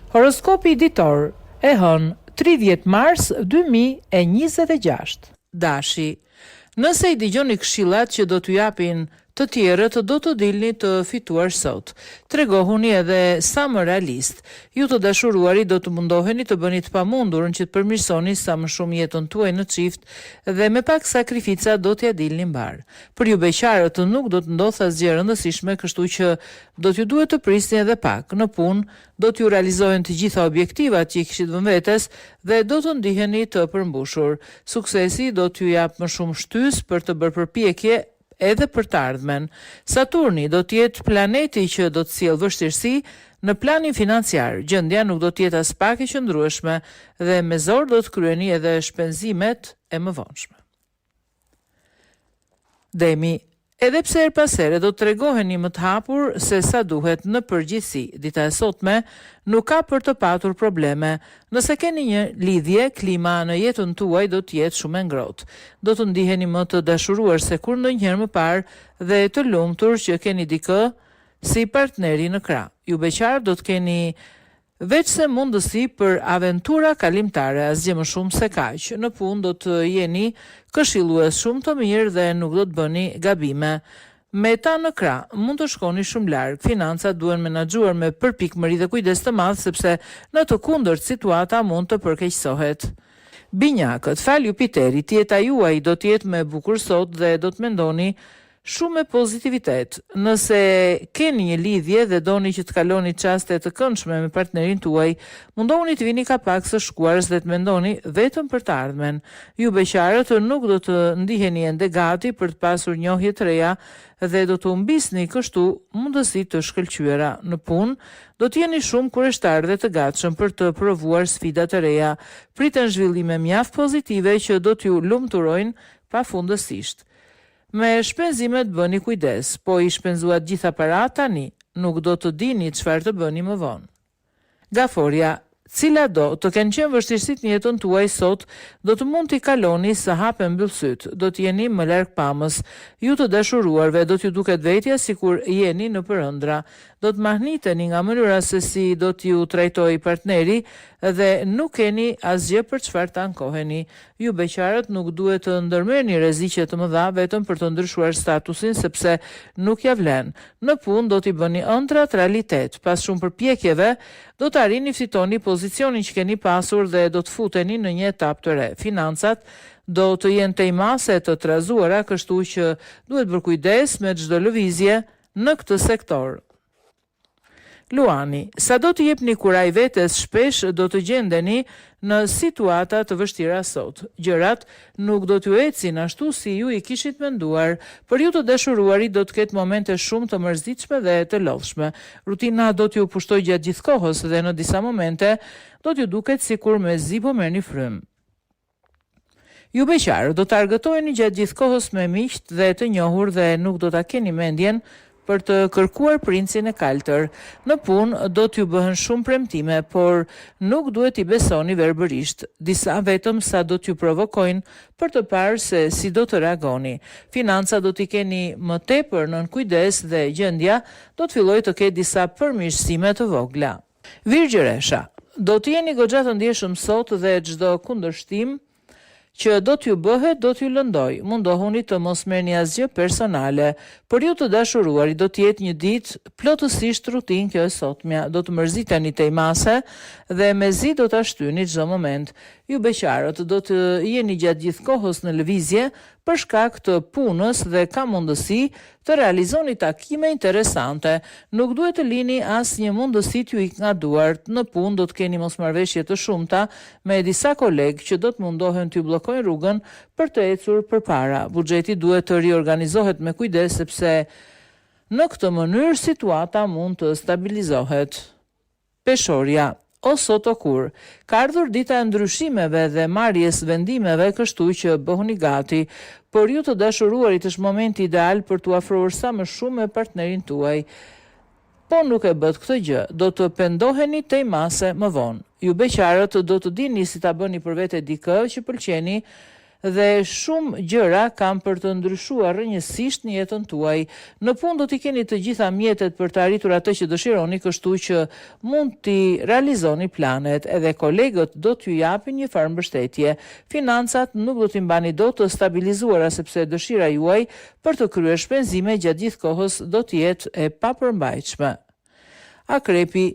Horoskopi ditor e hënë 30 mars 2026. Dashi, nëse i dëgjoni këshillat që do t'ju japin të tjerët, do të dilni të fituar sot. Tregohuni edhe sa më realist. Ju të dashuruari do të mundoheni të bëni të pamundurën që të përmirësoni sa më shumë jetën tuaj në çift dhe me pak sakrifica do t'ja dilni mbar. Për ju beqarët nuk do të ndodhë asgjë rëndësishme, kështu që do t'ju duhet të prisni edhe pak. Në punë do t'ju realizohen të gjitha objektivat që i kishit vënë vetes dhe do të ndiheni të përmbushur. Suksesi do t'ju jap më shumë shtys për të bërë përpjekje edhe për të ardhmen. Saturni do të jetë planeti që do të sjellë vështirësi në planin financiar. Gjendja nuk do të jetë as pak e qëndrueshme dhe me zor do të kryeni edhe shpenzimet e mëvonshme. Demi, edhe pse her pas here do të tregoheni më të hapur se sa duhet në përgjithësi, dita e sotme nuk ka për të patur probleme. Nëse keni një lidhje, klima në jetën tuaj do të jetë shumë e ngrohtë. Do të ndiheni më të dashuruar se kur ndonjëherë më parë dhe të lumtur që keni dikë si partneri në krah. Ju beqar do të keni veçse mundësi për aventura kalimtare, asgjë më shumë se kaq. Në punë do të jeni këshillues shumë të mirë dhe nuk do të bëni gabime. Me ta në krah, mund të shkoni shumë larg. Financat duhen menaxhuar me përpikmëri dhe kujdes të madh, sepse në të kundërt situata mund të përkeqësohet. Binjakët, fal Jupiterit, jeta juaj do të jetë më e bukur sot dhe do të mendoni shumë me pozitivitet. Nëse keni një lidhje dhe doni që të kaloni çaste të këndshme me partnerin tuaj, mundohuni të vini ka pak së shkuarës dhe të mendoni vetëm për të ardhmen. Ju beqarët nuk do të ndiheni ende gati për të pasur njohje të reja dhe do të humbisni kështu mundësi të shkëlqyera. Në punë do të jeni shumë kureshtar dhe të gatshëm për të provuar sfida të reja. Priten zhvillime mjaft pozitive që do t'ju lumturojnë pafundësisht. Me shpenzimet bëni kujdes, po i shpenzuat gjitha paratë tani, nuk do të dini çfarë të bëni më vonë. Gaforia, cila do të kenë qenë vështirësit në jetën tuaj sot, do të mund t'i kaloni sa hape mbyllësyt, do të jeni më larg pamës. Ju të dashuruarve do t'ju duket vetja sikur jeni në përëndra. Do të mahniteni nga mënyra se si do t'ju trajtojë partneri dhe nuk keni asgjë për çfarë të ankoheni. Ju beqarët nuk duhet të ndërmerrni rreziqe të mëdha vetëm për të ndryshuar statusin, sepse nuk ja vlen. Në punë do t'i bëni ëndrat realitet. Pas shumë përpjekjeve, do të arrini fitoni pozicionin që keni pasur dhe do të futeni në një etapë të re. Financat do të jenë tejmase të trazuara, kështu që duhet bërë kujdes me çdo lëvizje në këtë sektor. Luani, sa do të jepni kuraj vetes, shpesh do të gjendeni në situata të vështira sot. Gjërat nuk do t'ju ecin ashtu si ju i kishit menduar. Për ju të dashuruarit do të ketë momente shumë të mërzitshme dhe të lodhshme. Rutina do t'ju pushtojë gjatë gjithë kohës dhe në disa momente do t'ju duket sikur mezi po merrni frym. Ju beqarë do të argëtojeni gjatë gjithë kohës me miqt dhe të njohur dhe nuk do ta keni mendjen për të kërkuar princin e kaltër. Në punë do t'ju bëhen shumë premtime, por nuk duhet i besoni verbërisht. Disa vetëm sa do t'ju provokojnë për të parë se si do të reagoni. Financa do t'i keni më tepër nën kujdes dhe gjendja do të fillojë të ketë disa përmirësime të vogla. Virgjëresha, do të jeni goxha të ndjeshëm sot dhe çdo kundërshtim që do t'ju bëhet, do t'ju lëndoj. Mundohuni të mos merrni asgjë personale. Për ju të dashuruari do të jetë një ditë plotësisht rutinë kjo e sotmja. Do të mërziteni tejmase dhe mezi do ta shtyni çdo moment. Ju beqarët do të jeni gjatë gjithë kohës në lëvizje për shkak të punës dhe ka mundësi të realizoni takime interesante. Nuk duhet të lini asnjë mundësi t'ju ikë nga duart. Në punë do të keni mosmarrveshje të shumta me disa kolegë që do të mundohen t'ju bllokojnë rrugën për të ecur përpara. Buxheti duhet të riorganizohet me kujdes sepse në këtë mënyrë situata mund të stabilizohet. Peshorja, o sot o kur, ka ardhur dita e ndryshimeve dhe marrjes vendimeve, kështu që bëhuni gati. Por ju të dashuruarit është momenti ideal për t'u afruar sa më shumë me partnerin tuaj. Po nuk e bët këtë gjë, do të pendoheni tejmase më vonë. Ju beqarët do të dini si ta bëni për vete dikë që pëlqeni dhe shumë gjëra kam për të ndryshuar rrënjësisht në jetën tuaj. Në punë do t'i keni të gjitha mjetet për të arritur atë që dëshironi, kështu që mund t'i realizoni planet, edhe kolegët do t'ju japin një farë mbështetje. Financat nuk do t'i mbani dot të stabilizuara sepse dëshira juaj për të kryer shpenzime gjatë gjithë kohës do t'jetë e papërmbajtshme. Akrepi,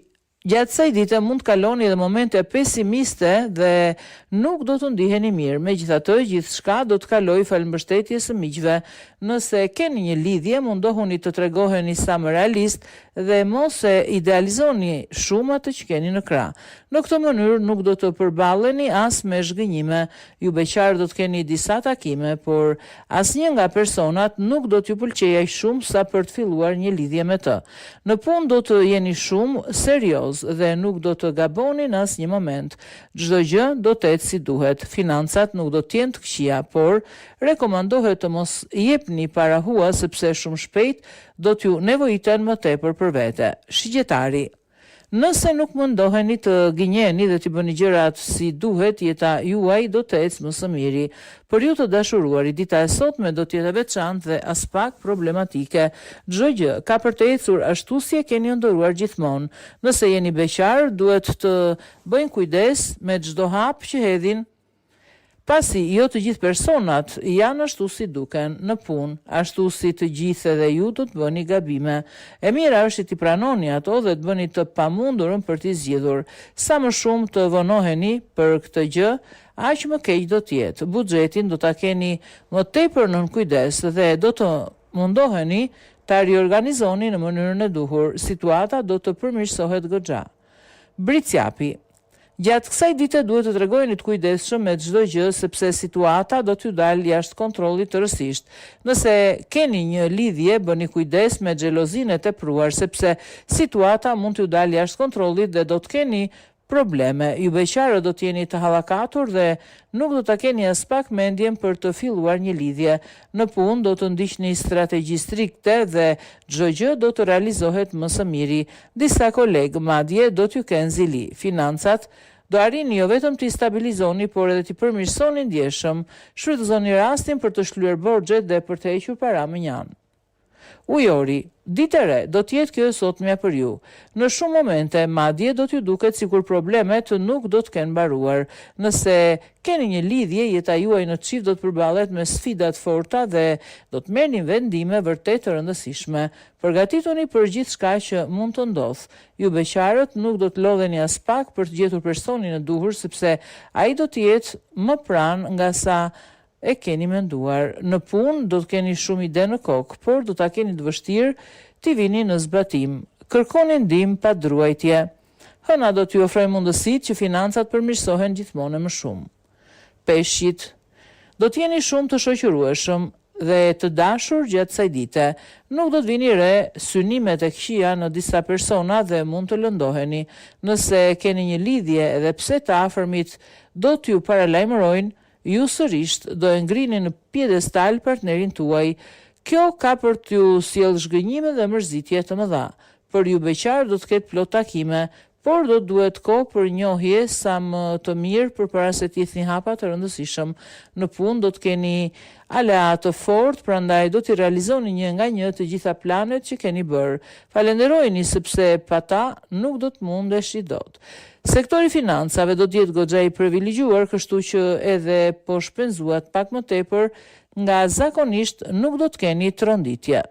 gjatë kësaj dite mund të kaloni edhe momente pesimiste dhe nuk do të ndiheni mirë. Megjithatë, gjithçka do të kalojë falëmbështetjes së miqve. Nëse keni një lidhje, mundohuni të tregoheni sa më realist dhe mos e idealizoni shumë atë që keni në krah. Në këtë mënyrë nuk do të përballeni as me zhgënjime. Ju beqarë do të keni disa takime, por asnjë nga personat nuk do t'ju pëlqejë aq shumë sa për të filluar një lidhje me të. Në punë do të jeni shumë serioz dhe nuk do të gaboni në asnjë moment. Çdo gjë do të ecë si duhet. Financat nuk do të jenë të këqija, por rekomandohet të mos jepni para hua sepse shumë shpejt do t'ju nevojiten më tepër për vete. Shigjetari, nëse nuk mundoheni të gënjeni dhe të bëni gjërat si duhet, jeta juaj do të ecë më së miri. Për ju të dashuruari, dita e sotme do të jetë veçantë dhe as pak problematike. Çdo gjë ka për të ecur ashtu si e keni ëndërruar gjithmonë. Nëse jeni beqar, duhet të bëjnë kujdes me çdo hap që hedhin, pasi jo të gjithë personat janë ashtu si duken në punë, ashtu si të gjithë edhe ju do të bëni gabime. E mira është t'i pranoni ato dhe të bëni të pamundurën për t'i zgjidhur. Sa më shumë të vonoheni për këtë gjë, aq më keq do të jetë. Buxhetin do ta keni më tepër nën kujdes dhe do të mundoheni ta riorganizoni në mënyrën e duhur. Situata do të përmirësohet goxha. Bricjapi, gjatë kësaj dite duhet të tregojeni të kujdesshëm me çdo gjë sepse situata do t'ju dalë jashtë kontrollit tërësisht. Nëse keni një lidhje, bëni kujdes me xhelozinë e tepruar sepse situata mund t'ju dalë jashtë kontrollit dhe do të keni probleme. Ju beqarët do t'jeni të hallakatur dhe nuk do ta keni as pak mendjen për të filluar një lidhje. Në punë do të ndiqni strategji strikte dhe çdo gjë do të realizohet më së miri. Disa kolegë madje do t'ju kenë zili. Financat do arrini jo vetëm t'i stabilizoni, por edhe t'i përmirësoni ndjeshëm. Shfrytëzoni rastin për të shlyer borxhet dhe për të hequr para më njanë. Ujori, ditë e re do të jetë kjo e sotmja për ju. Në shumë momente, madje do t'ju duket sikur problemet nuk do të kenë mbaruar. Nëse keni një lidhje, jeta juaj në çift do të përballet me sfida të forta dhe do të merrni vendime vërtet të rëndësishme. Përgatituni për gjithçka që mund të ndodhë. Ju beqarët nuk do të lodheni as pak për të gjetur personin e duhur sepse ai do të jetë më pranë nga sa e keni menduar. Në punë do të keni shumë ide në kokë, por do ta keni të vështirë t'i vini në zbatim. Kërkoni ndihmë pa druajtje. Hëna do t'ju ofrojë mundësitë që financat përmirësohen gjithmonë më shumë. Peshqit, do t'jeni shumë të shoqërueshëm dhe të dashur gjatë kësaj dite. Nuk do të vini re synimet e këqija në disa persona dhe mund të lëndoheni. Nëse keni një lidhje edhe pse të afërmit do t'ju paralajmërojnë, ju sërish do e ngrini në piedestal partnerin tuaj. Kjo ka për t'ju sjellë zhgënjime dhe mërzitje të mëdha. Për ju beqar do të ketë plot takime, por do duhet kohë për njohje sa më të mirë përpara se të jethni hapa të rëndësishëm. Në punë do të keni aleat të fortë, prandaj do t'i realizoni një nga një të gjitha planet që keni bërë. Falenderojeni sepse pa ta nuk do të mundeshi dot. Sektori financave do të jetë goxha i privilegjuar, kështu që edhe po shpenzuat pak më tepër, nga zakonisht nuk do të keni tronditje.